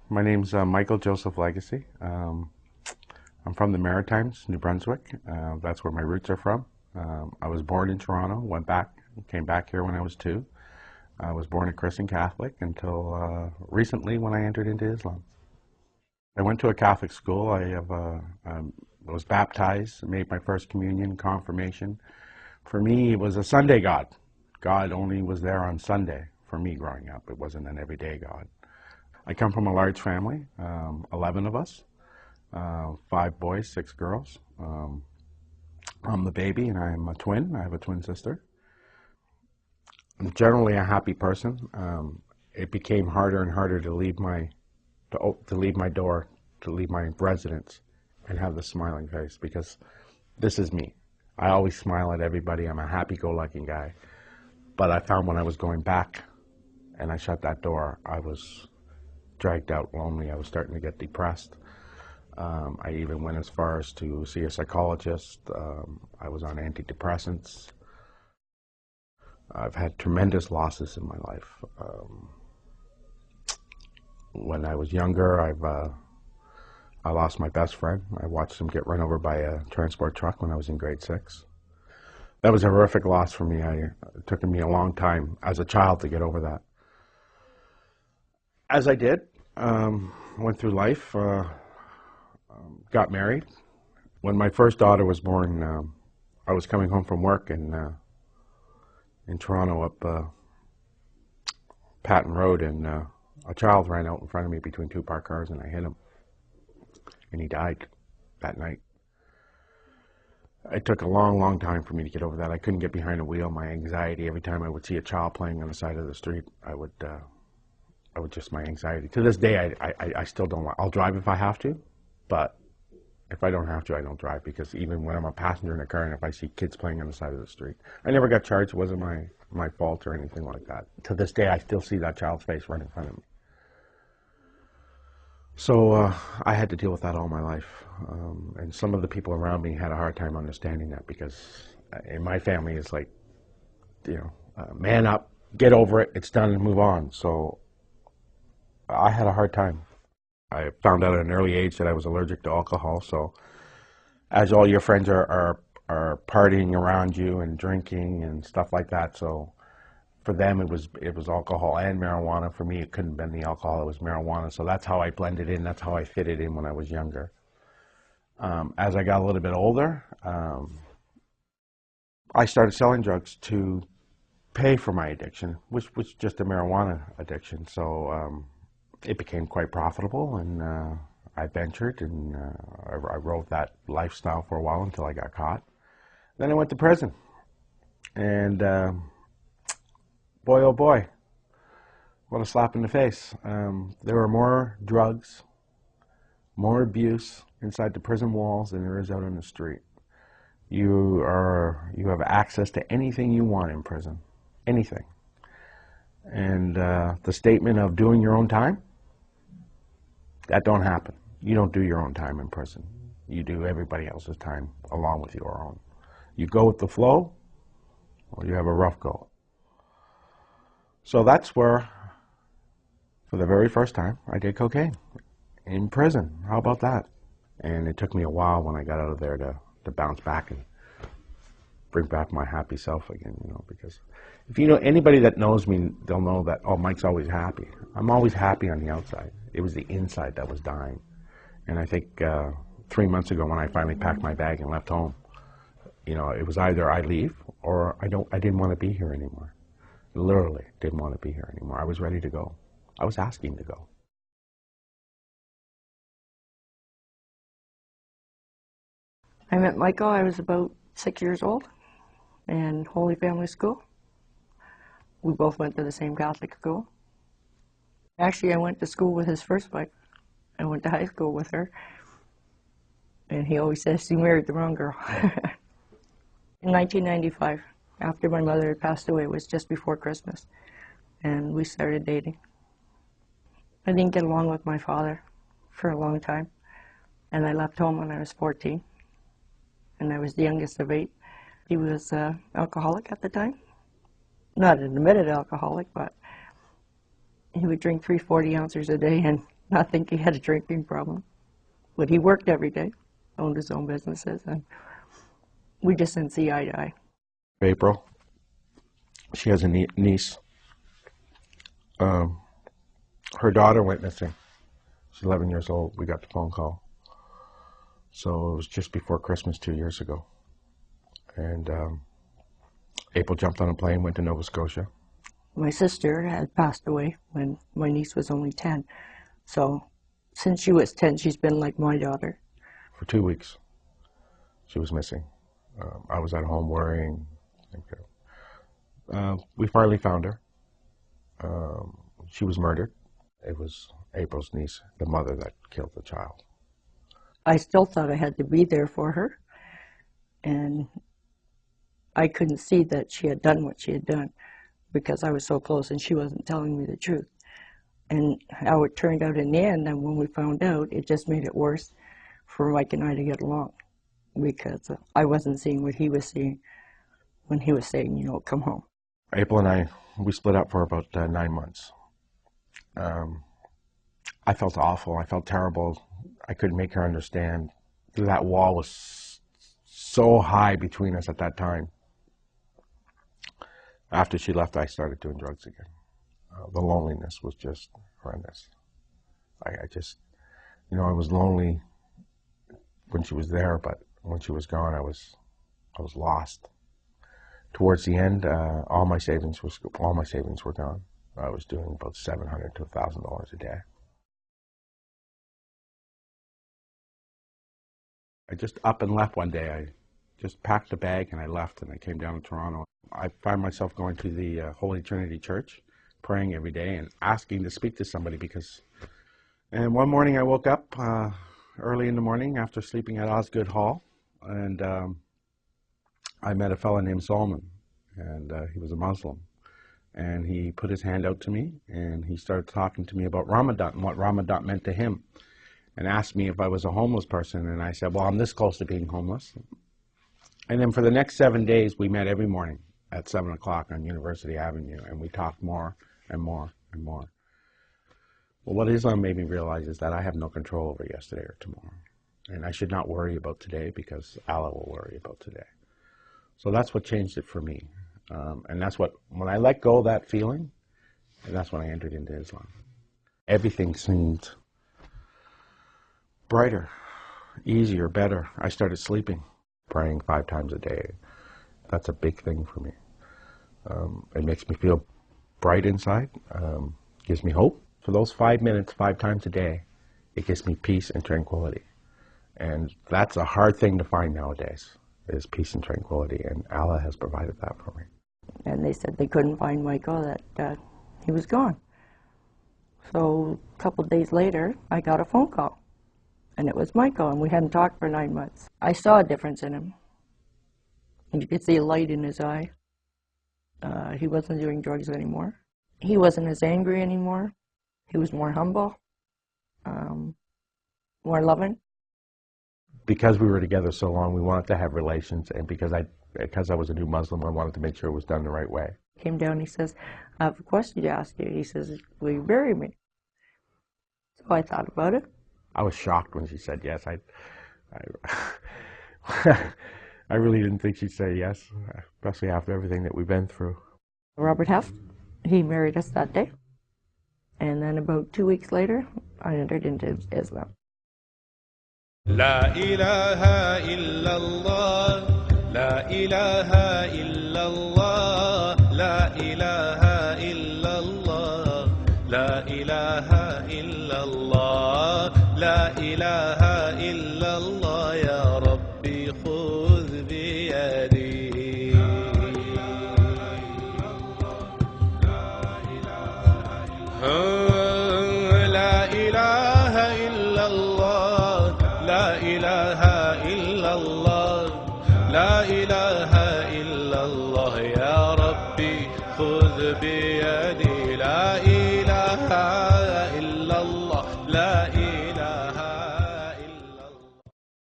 My name's Michael Joseph Legacy. I'm from the Maritimes, New Brunswick. That's where my roots are from. I was born in Toronto, came back here when I was 2. I was born a Christian Catholic until recently when I entered into Islam. I went to a Catholic school. Was baptized, made my first communion, confirmation. For me, it was a Sunday God. God only was there on Sunday for me growing up. It wasn't an everyday God. I come from a large family, 11 of us, 5 boys, 6 girls. I'm the baby and I'm a twin. I have a twin sister. I'm generally a happy person. It became harder and harder to leave my door, to leave my residence and have the smiling face, because this is me. I always smile at everybody. I'm a happy-go-lucky guy. But I found when I was going back and I shut that door, I was dragged out lonely. I was starting to get depressed. I even went as far as to see a psychologist. I was on antidepressants. I've had tremendous losses in my life. When I was younger, I lost my best friend. I watched him get run over by a transport truck when I was in grade 6. That was a horrific loss for me. It took me a long time as a child to get over that. As I did, went through life, got married. When my first daughter was born, I was coming home from work in Toronto up Patton Road, and a child ran out in front of me between 2 parked cars, and I hit him, and he died that night. It took a long, long time for me to get over that. I couldn't get behind a wheel. My anxiety, every time I would see a child playing on the side of the street, I would just, my anxiety. To this day, I still don't. I'll drive if I have to, but if I don't have to, I don't drive, because even when I'm a passenger in a car and if I see kids playing on the side of the street, I never got charged. It wasn't my fault or anything like that. To this day, I still see that child's face right in front of me. So I had to deal with that all my life. And some of the people around me had a hard time understanding that, because in my family, it's like, man up, get over it, it's done, and move on. So I had a hard time. I found out at an early age that I was allergic to alcohol. So as all your friends are partying around you and drinking and stuff like that, so for them it was alcohol and marijuana. For me, it couldn't have been the alcohol, it was marijuana. So that's how I blended in, that's how I fitted in when I was younger. As I got a little bit older, I started selling drugs to pay for my addiction, which was just a marijuana addiction. So it became quite profitable, and I ventured, and I rode that lifestyle for a while until I got caught. Then I went to prison, and boy, oh boy, what a slap in the face. There were more drugs, more abuse inside the prison walls than there is out on the street. You have access to anything you want in prison, anything. And the statement of doing your own time, that don't happen. You don't do your own time in prison. You do everybody else's time along with your own. You go with the flow, or you have a rough go. So that's where, for the very first time, I did cocaine in prison. How about that? And it took me a while when I got out of there to bounce back and bring back my happy self again, because if you know anybody that knows me, they'll know that, oh, Mike's always happy. I'm always happy on the outside. It was the inside that was dying. And I think 3 months ago when I finally packed my bag and left home, it was either I leave or I didn't want to be here anymore. Literally didn't want to be here anymore. I was ready to go. I was asking to go. I met Michael, I was about 6 years old in Holy Family School. We both went to the same Catholic school. Actually, I went to school with his first wife. I went to high school with her. And he always says, you married the wrong girl. In 1995, after my mother had passed away, it was just before Christmas, and we started dating. I didn't get along with my father for a long time, and I left home when I was 14, and I was the youngest of 8. He was alcoholic at the time. Not an admitted alcoholic, but he would drink 340 ounces a day, and not think he had a drinking problem. But he worked every day, owned his own businesses, and we just didn't see eye to eye. April, she has a niece. Her daughter went missing. She's 11 years old. We got the phone call. So it was just before Christmas 2 years ago. And April jumped on a plane, went to Nova Scotia. My sister had passed away when my niece was only 10. So since she was 10, she's been like my daughter. For 2 weeks, she was missing. I was at home worrying. We finally found her. She was murdered. It was April's niece, the mother, that killed the child. I still thought I had to be there for her, and I couldn't see that she had done what she had done because I was so close and she wasn't telling me the truth. And how it turned out in the end, and when we found out, it just made it worse for Mike and I to get along because I wasn't seeing what he was seeing when he was saying, you know, come home. April and I, we split up for about 9 months. I felt awful. I felt terrible. I couldn't make her understand. That wall was so high between us at that time. After she left, I started doing drugs again. The loneliness was just horrendous. I just, you know, I was lonely when she was there, but when she was gone, I was lost. Towards the end, all my savings were gone. I was doing about $700 to $1,000 a day. I just up and left one day. I just packed a bag and I left, and I came down to Toronto. I find myself going to the Holy Trinity Church, praying every day and asking to speak to somebody and one morning I woke up early in the morning after sleeping at Osgood Hall, and I met a fellow named Solomon, and he was a Muslim. And he put his hand out to me, and he started talking to me about Ramadan and what Ramadan meant to him, and asked me if I was a homeless person. And I said, well, I'm this close to being homeless. And then for the next 7 days, we met every morning at 7 o'clock on University Avenue, and we talked more and more and more. Well, what Islam made me realize is that I have no control over yesterday or tomorrow. And I should not worry about today because Allah will worry about today. So that's what changed it for me. And that's what, when I let go of that feeling, and that's when I entered into Islam. Everything seemed brighter, easier, better. I started sleeping, praying 5 times a day. That's a big thing for me. It makes me feel bright inside, gives me hope. For those 5 minutes, 5 times a day, it gives me peace and tranquility. And that's a hard thing to find nowadays, is peace and tranquility, and Allah has provided that for me. And they said they couldn't find Michael, that he was gone. So a couple of days later, I got a phone call, and it was Michael, and we hadn't talked for 9 months. I saw a difference in him. You could see a light in his eye. He wasn't doing drugs anymore. He wasn't as angry anymore. He was more humble, more loving. Because we were together so long, we wanted to have relations, and because I was a new Muslim, I wanted to make sure it was done the right way. He came down, he says, I have a question to ask you. He says, will you marry me? So I thought about it. I was shocked when she said yes. I really didn't think she'd say yes, especially after everything that we've been through. Robert Heft, he married us that day. And then about 2 weeks later, I entered into Islam. La ilaha illallah, la ilaha illallah, la ilaha illallah, la ilaha illallah, la ilaha illallah, ya Rabbi khudh biyadi. لا إله إلا الله يا ربي خذ بيدي